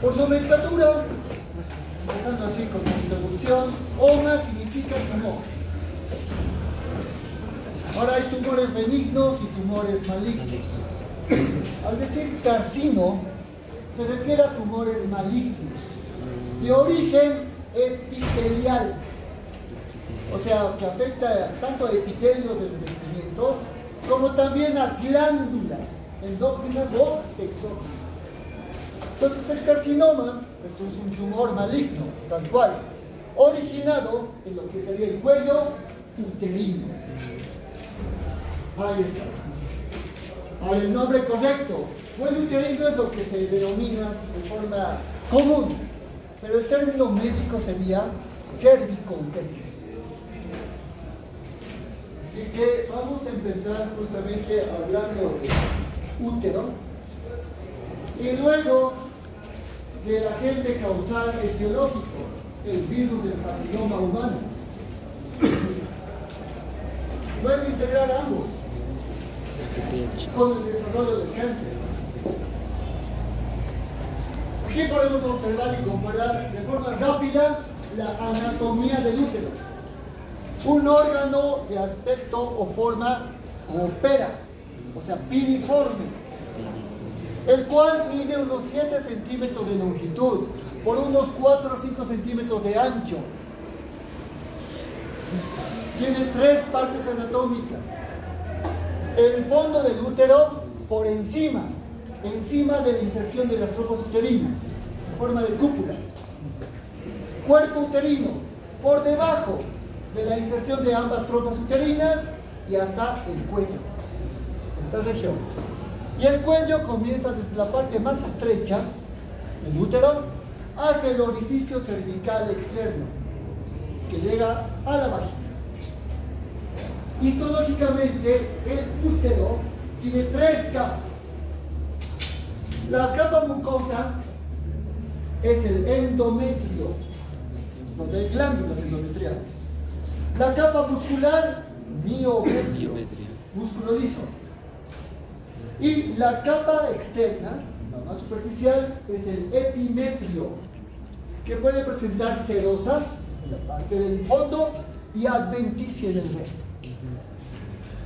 Por nomenclatura, empezando así con la introducción, OMA significa tumor. Ahora hay tumores benignos y tumores malignos. Al decir carcino, se refiere a tumores malignos, de origen epitelial, o sea, que afecta tanto a epitelios del revestimiento, como también a glándulas endócrinas o exócrinas. Entonces el carcinoma, esto es un tumor maligno, tal cual, originado en lo que sería el cuello uterino. Ahí está. Ahora el nombre correcto, cuello uterino es lo que se denomina de forma común, pero el término médico sería cervicouterino. Así que vamos a empezar justamente hablando de útero y luego del agente causal etiológico, el virus del papiloma humano. Luego integrar ambos con el desarrollo del cáncer. Aquí podemos observar y comparar de forma rápida la anatomía del útero. Un órgano de aspecto o forma como pera, o sea, piriforme, el cual mide unos 7 centímetros de longitud por unos 4 o 5 centímetros de ancho. Tiene 3 partes anatómicas. El fondo del útero por encima de la inserción de las trompas uterinas, en forma de cúpula. Cuerpo uterino por debajo de la inserción de ambas trompas uterinas y hasta el cuello, esta región. Y el cuello comienza desde la parte más estrecha del útero hasta el orificio cervical externo, que llega a la vagina. Histológicamente, el útero tiene 3 capas. La capa mucosa es el endometrio, donde hay glándulas endometriales. La capa muscular, miometrio, músculo liso. Y la capa externa, la más superficial, es el epimetrio, que puede presentar serosa en la parte del fondo y adventicia en el resto.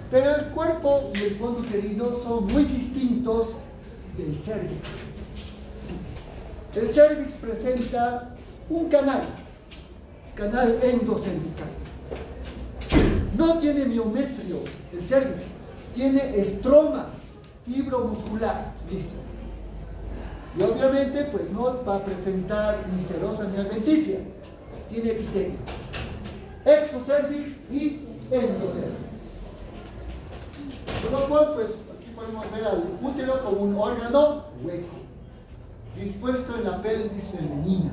Pero el cuerpo y el fondo uterino son muy distintos del cérvix. El cérvix presenta un canal endocervical. No tiene miometrio el cérvix, tiene estroma, fibromuscular liso. Y obviamente pues no va a presentar ni serosa ni adventicia, tiene epitelio. Exocervix y endocervix. Por lo cual pues aquí podemos ver al útero como un órgano hueco, dispuesto en la pelvis femenina.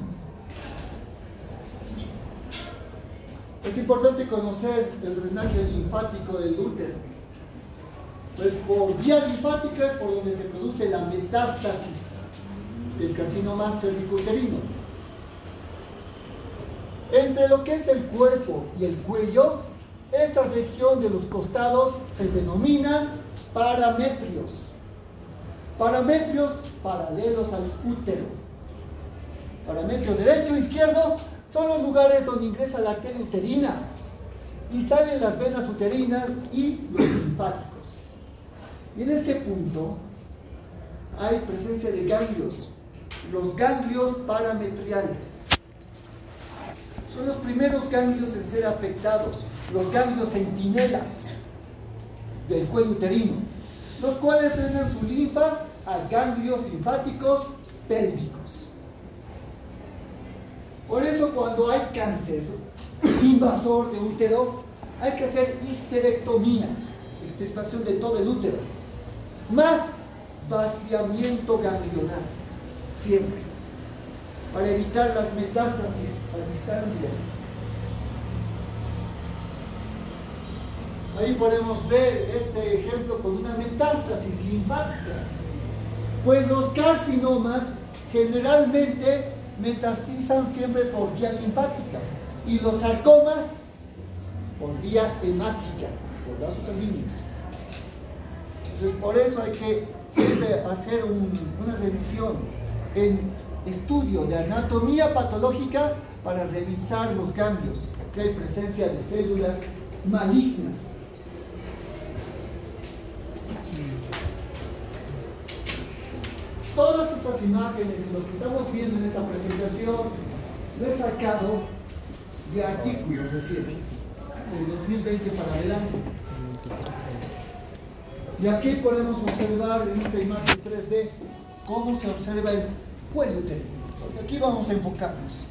Es importante conocer el drenaje linfático del útero. Pues por vía linfática es por donde se produce la metástasis del carcinoma cervicouterino. Entre lo que es el cuerpo y el cuello, esta región de los costados se denomina parametrios. Parametrios paralelos al útero. Parametrio derecho e izquierdo son los lugares donde ingresa la arteria uterina y salen las venas uterinas y los linfáticos. Y en este punto hay presencia de ganglios, los ganglios parametriales. Son los primeros ganglios en ser afectados, los ganglios centinelas del cuello uterino, los cuales drenan su linfa a ganglios linfáticos pélvicos. Por eso cuando hay cáncer invasor de útero, hay que hacer histerectomía, extirpación de todo el útero, más vaciamiento ganglionar, siempre, para evitar las metástasis a distancia. Ahí podemos ver este ejemplo con una metástasis linfática, pues los carcinomas generalmente metastizan siempre por vía linfática y los sarcomas por vía hemática, por vasos sanguíneos. Entonces por eso hay que siempre hacer una revisión en estudio de anatomía patológica para revisar los cambios, si hay presencia de células malignas. Todas estas imágenes y lo que estamos viendo en esta presentación lo he sacado de artículos recientes, de 2020 para adelante. Y aquí podemos observar en esta imagen 3D cómo se observa el cuello uterino. Porque aquí vamos a enfocarnos.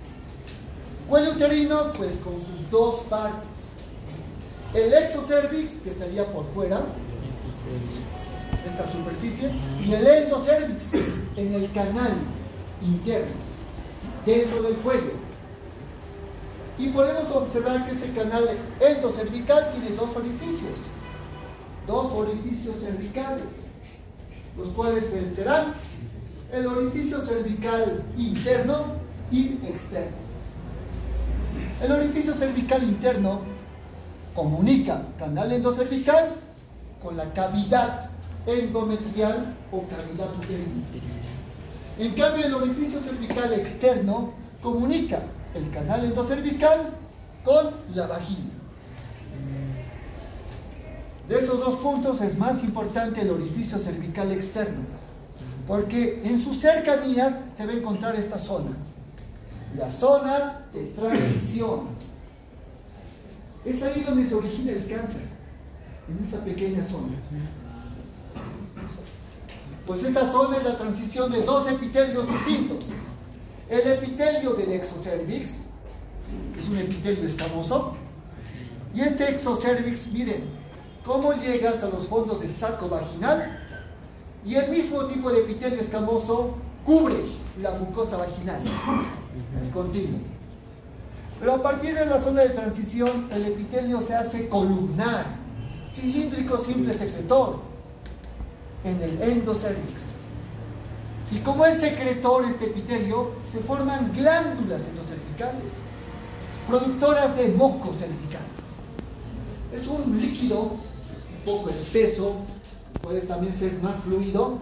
Cuello uterino, pues con sus dos partes. El exocervix, que estaría por fuera, esta superficie, y el endocervix, en el canal interno, dentro del cuello. Y podemos observar que este canal endocervical tiene dos orificios cervicales, los cuales serán el orificio cervical interno y externo. El orificio cervical interno comunica canal endocervical con la cavidad endometrial o cavidad uterina. En cambio, el orificio cervical externo comunica el canal endocervical con la vagina. De esos dos puntos es más importante el orificio cervical externo, porque en sus cercanías se va a encontrar esta zona, la zona de transición. Es ahí donde se origina el cáncer, en esa pequeña zona. Pues esta zona es la transición de dos epitelios distintos. El epitelio del exocervix, que es un epitelio escamoso, y este exocervix, miren, cómo llega hasta los fondos del saco vaginal, y el mismo tipo de epitelio escamoso cubre la mucosa vaginal, continuo. Pero a partir de la zona de transición, el epitelio se hace columnar, cilíndrico simple secretor, en el endocervix. Y como es secretor este epitelio, se forman glándulas endocervicales, productoras de moco cervical. Es un líquido un poco espeso, puede también ser más fluido,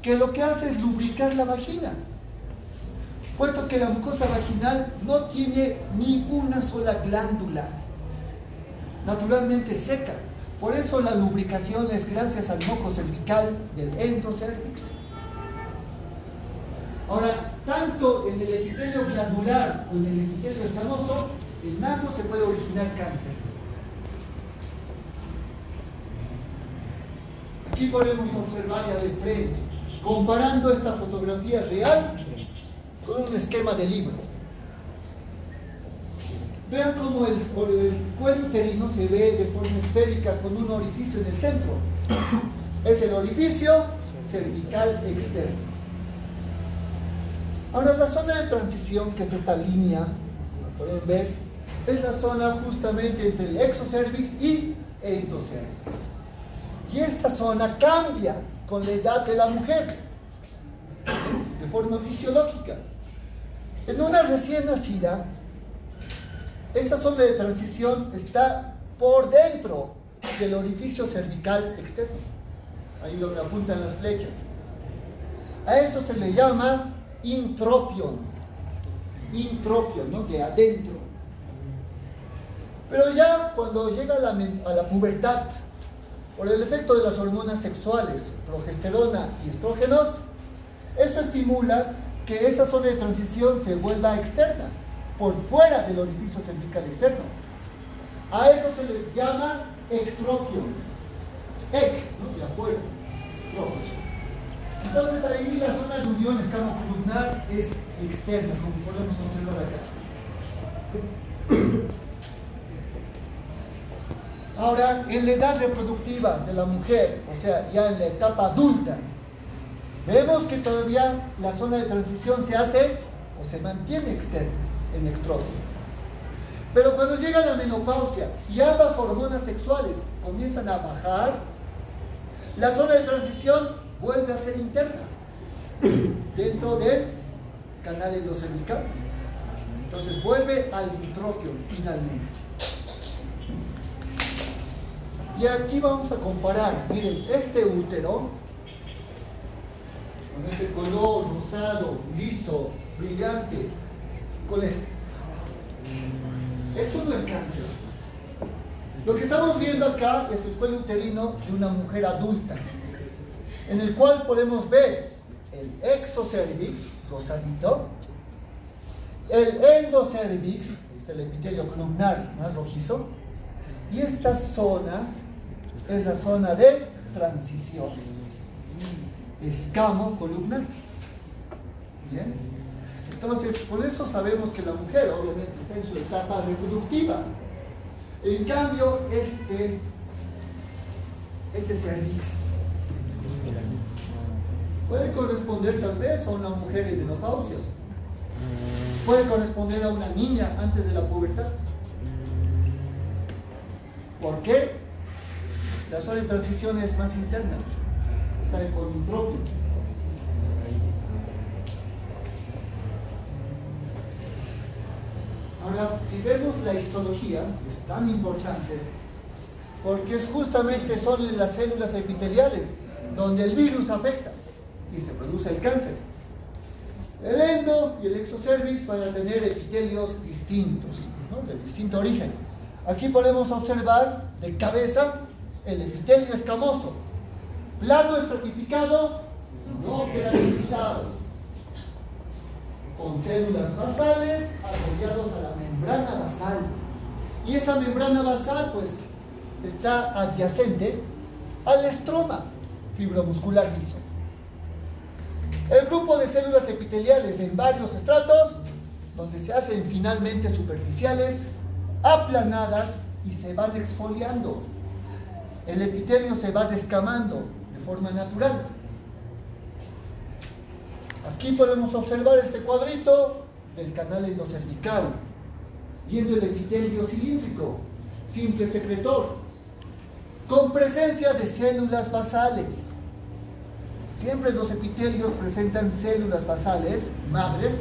que lo que hace es lubricar la vagina, puesto que la mucosa vaginal no tiene ni una sola glándula, naturalmente seca. Por eso la lubricación es gracias al moco cervical del endocervix. Ahora, tanto en el epitelio glandular o en el epitelio escamoso, en ambos se puede originar cáncer. Aquí podemos observar ya de frente, comparando esta fotografía real con un esquema de libro. Vean cómo el cuello uterino se ve de forma esférica con un orificio en el centro. Es el orificio cervical externo. Ahora, la zona de transición, que es esta línea, como pueden ver, es la zona justamente entre el exocervix y endocervix. Y esta zona cambia con la edad de la mujer, de forma fisiológica. En una recién nacida, esa zona de transición está por dentro del orificio cervical externo, ahí donde apuntan las flechas. A eso se le llama intropion, ¿no? De adentro. Pero ya cuando llega a la pubertad, por el efecto de las hormonas sexuales, progesterona y estrógenos, eso estimula que esa zona de transición se vuelva externa, por fuera del orificio cervical externo. A eso se le llama ectropion. ¿No? De afuera. Ectropion. Entonces ahí la zona de unión escamocolumnar es externa, como podemos observar acá. Ahora, en la edad reproductiva de la mujer, o sea, ya en la etapa adulta, vemos que todavía la zona de transición se hace o se mantiene externa, en ectropio. Pero cuando llega la menopausia y ambas hormonas sexuales comienzan a bajar, la zona de transición vuelve a ser interna, dentro del canal endocervical. Entonces vuelve al intropio finalmente. Y aquí vamos a comparar, miren, este útero, con este color rosado, liso, brillante, con este. Esto no es cáncer. Lo que estamos viendo acá es el cuello uterino de una mujer adulta, en el cual podemos ver el exocervix, rosadito, el endocervix, este es el epitelio columnar más rojizo, y esta zona es la zona de transición, escamo columnar. Bien, entonces por eso sabemos que la mujer obviamente está en su etapa reproductiva. En cambio, ese cervix puede corresponder tal vez a una mujer en menopausia, puede corresponder a una niña antes de la pubertad. ¿Por qué? La zona de transición es más interna, está en politropio. Ahora, si vemos la histología, es tan importante porque son en las células epiteliales donde el virus afecta y se produce el cáncer. El endo y el exocervix van a tener epitelios distintos, ¿no? De distinto origen. Aquí podemos observar de cabeza el epitelio escamoso, plano estratificado, no queratinizado, con células basales apoyados a la membrana basal. Y esa membrana basal pues está adyacente al estroma fibromuscular liso. El grupo de células epiteliales en varios estratos, donde se hacen finalmente superficiales, aplanadas y se van exfoliando. El epitelio se va descamando de forma natural. Aquí podemos observar este cuadrito del canal endocervical, viendo el epitelio cilíndrico, simple secretor, con presencia de células basales. Siempre los epitelios presentan células basales, madres,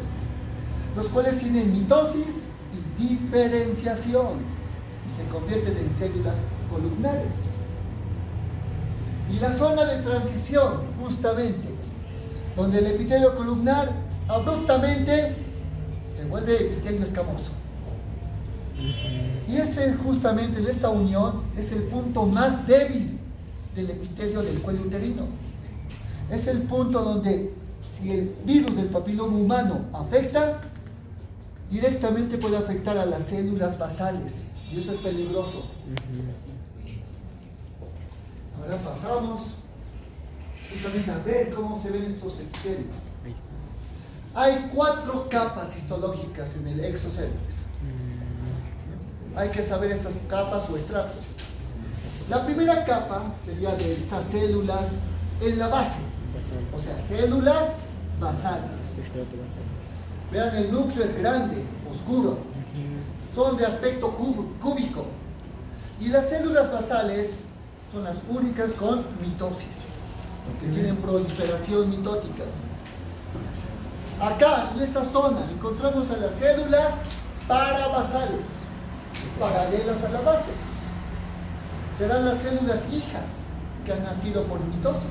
los cuales tienen mitosis y diferenciación y se convierten en células columnares. Y la zona de transición, justamente, donde el epitelio columnar abruptamente se vuelve epitelio escamoso. Y justamente en esta unión es el punto más débil del epitelio del cuello uterino. Es el punto donde si el virus del papiloma humano afecta, directamente puede afectar a las células basales y eso es peligroso. Ahora pasamos justamente a ver cómo se ven estos epitelios. Ahí está. Hay 4 capas histológicas en el exocervix. Hay que saber esas capas o estratos. La primera capa sería de estas células en la base, o sea, células basales. Estrato basal. Vean, el núcleo es grande, oscuro, son de aspecto cúbico. Y las células basales son las únicas con mitosis, que tienen proliferación mitótica. Acá, en esta zona, encontramos a las células parabasales, paralelas a la base. Serán las células hijas que han nacido por mitosis.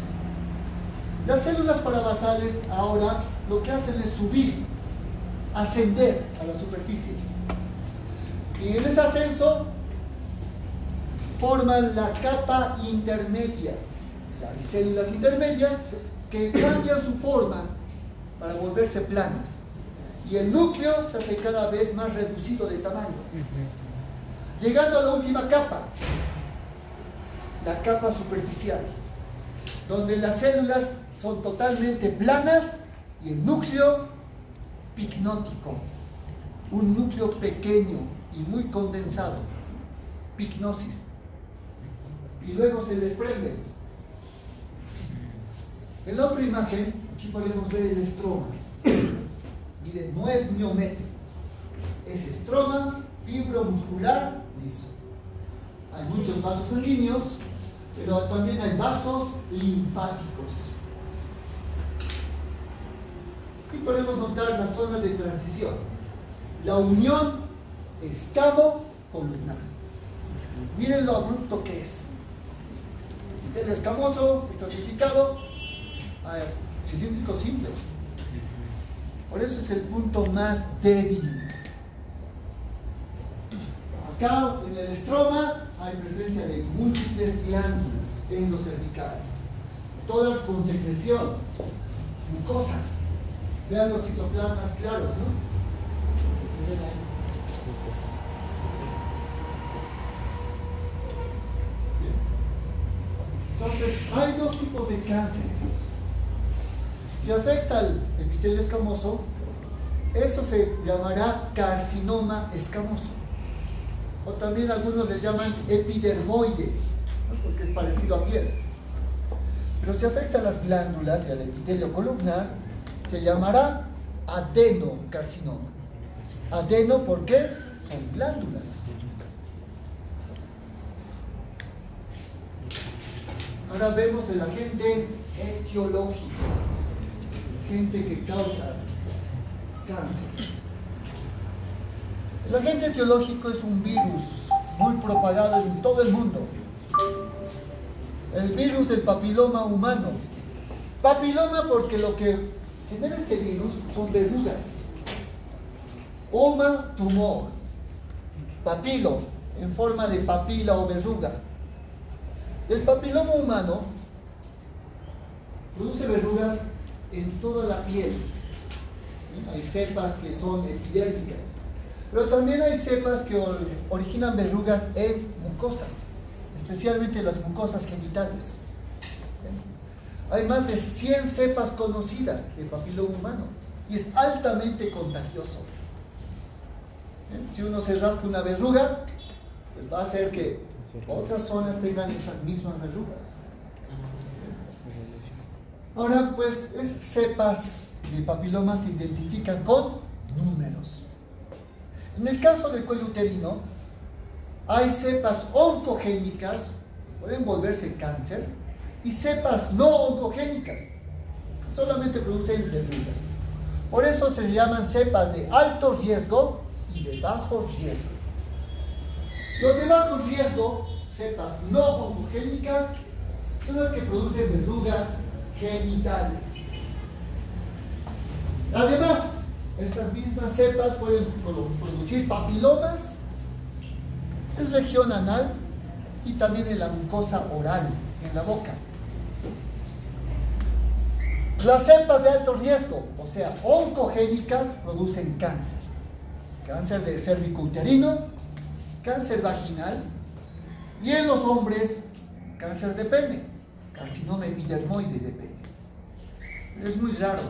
Las células parabasales ahora lo que hacen es subir, ascender a la superficie. Y en ese ascenso forman la capa intermedia. O sea, hay células intermedias que cambian su forma para volverse planas. Y el núcleo se hace cada vez más reducido de tamaño. Llegando a la última capa, la capa superficial, donde las células son totalmente planas y el núcleo picnótico, un núcleo pequeño y muy condensado, picnosis, y luego se desprende. En la otra imagen, aquí podemos ver el estroma. Miren, no es miométrico, es estroma fibromuscular liso. Hay muchos vasos sanguíneos, pero también hay vasos linfáticos. Y podemos notar la zona de transición, la unión escamo-columnar. Miren lo abrupto que es. Epitelio escamoso, estratificado, cilíndrico simple. Por eso es el punto más débil. Acá en el estroma hay presencia de múltiples glándulas endocervicales, todas con secreción, mucosa. Vean los citoplasmas claros, ¿no? Mucosas. Entonces, hay dos tipos de cánceres. Si afecta al epitelio escamoso, eso se llamará carcinoma escamoso. O también algunos le llaman epidermoide, ¿no? Porque es parecido a piel. Pero si afecta a las glándulas y al epitelio columnar, se llamará adenocarcinoma. Adeno, ¿por qué? Son glándulas. Ahora vemos el agente etiológico, agente que causa cáncer. El agente etiológico es un virus muy propagado en todo el mundo. El virus del papiloma humano. Papiloma porque lo que genera este virus son verrugas. Oma, tumor. Papilo, en forma de papila o verruga. El papiloma humano produce verrugas en toda la piel. Hay cepas que son epidérmicas, pero también hay cepas que originan verrugas en mucosas, especialmente las mucosas genitales. Hay más de 100 cepas conocidas de papiloma humano y es altamente contagioso. Si uno se rasca una verruga, pues va a hacer que otras zonas tengan esas mismas verrugas. Ahora, pues, esas cepas de papiloma se identifican con números. En el caso del cuello uterino, hay cepas oncogénicas, que pueden volverse cáncer, y cepas no oncogénicas, que solamente producen verrugas. Por eso se llaman cepas de alto riesgo y de bajo riesgo. Los de bajo riesgo, cepas no oncogénicas, son las que producen verrugas genitales. Además, esas mismas cepas pueden producir papilomas en región anal y también en la mucosa oral, en la boca. Las cepas de alto riesgo, o sea, oncogénicas, producen cáncer. Cáncer de cervicouterino, cáncer vaginal y en los hombres, cáncer de pene, carcinoma epidermoide de pene. Pero es muy raro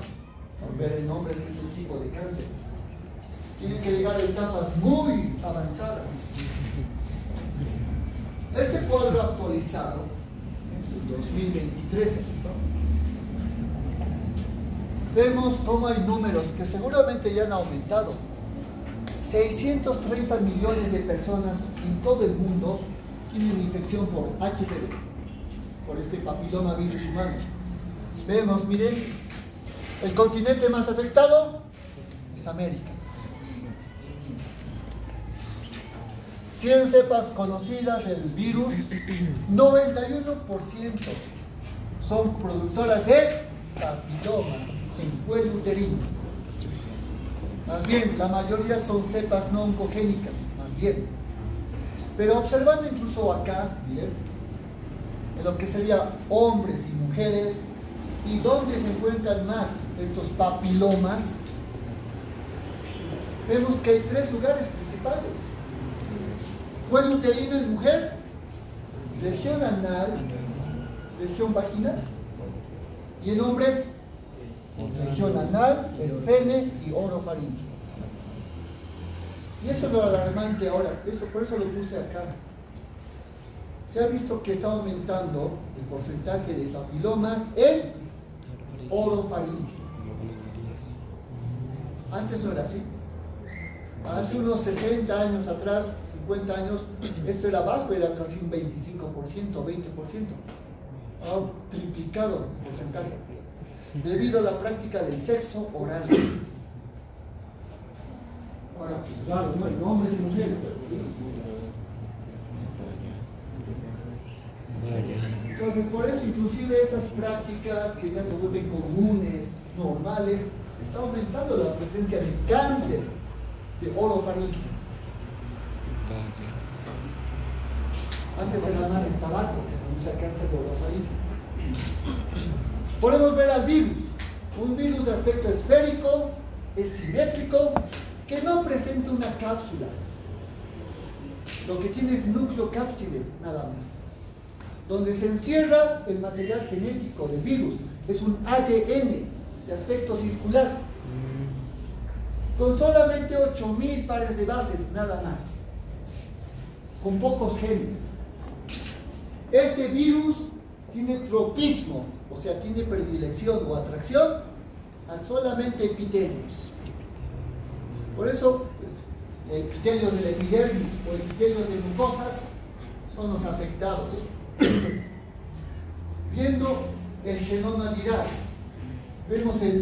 ver en hombres ese tipo de cáncer. Tienen que llegar a etapas muy avanzadas. Este cuadro actualizado, en 2023 es esto, vemos cómo hay números que seguramente ya han aumentado. 630 millones de personas en todo el mundo tienen infección por HPV, por este papiloma virus humano. Vemos, miren, el continente más afectado es América. 100 cepas conocidas del virus, 91% son productoras de papiloma en cuello uterino. Más bien, la mayoría son cepas no oncogénicas, más bien. Pero observando incluso acá, miren, en lo que sería hombres y mujeres, y dónde se encuentran más estos papilomas, vemos que hay 3 lugares principales. Cuello uterino en mujer, región anal, región vaginal. Y en hombres, región anal, el pene y orofaringeo. Y eso es lo alarmante ahora, por eso lo puse acá. Se ha visto que está aumentando el porcentaje de papilomas en orofaringeo. Antes no era así. Hace unos 60 años atrás, 50 años, esto era bajo, era casi un 25%, 20%. Ha triplicado el porcentaje debido a la práctica del sexo oral. Ahora, pues claro, no en hombres y mujeres, pero sí. Entonces, por eso inclusive esas prácticas que ya se vuelven comunes, normales, está aumentando la presencia de cáncer de orofaringe. Antes era más el tabaco que produce cáncer de orofaringe. Podemos ver al virus, un virus de aspecto esférico, es simétrico, que no presenta una cápsula. Lo que tiene es núcleo cápside, nada más. Donde se encierra el material genético del virus. Es un ADN de aspecto circular. Con solamente 8000 pares de bases, nada más. Con pocos genes. Este virus tiene tropismo, o sea, tiene predilección o atracción a solamente epitelios. Por eso, pues, epitelios de la epidermis o epitelios de mucosas son los afectados. Viendo el genoma viral, vemos el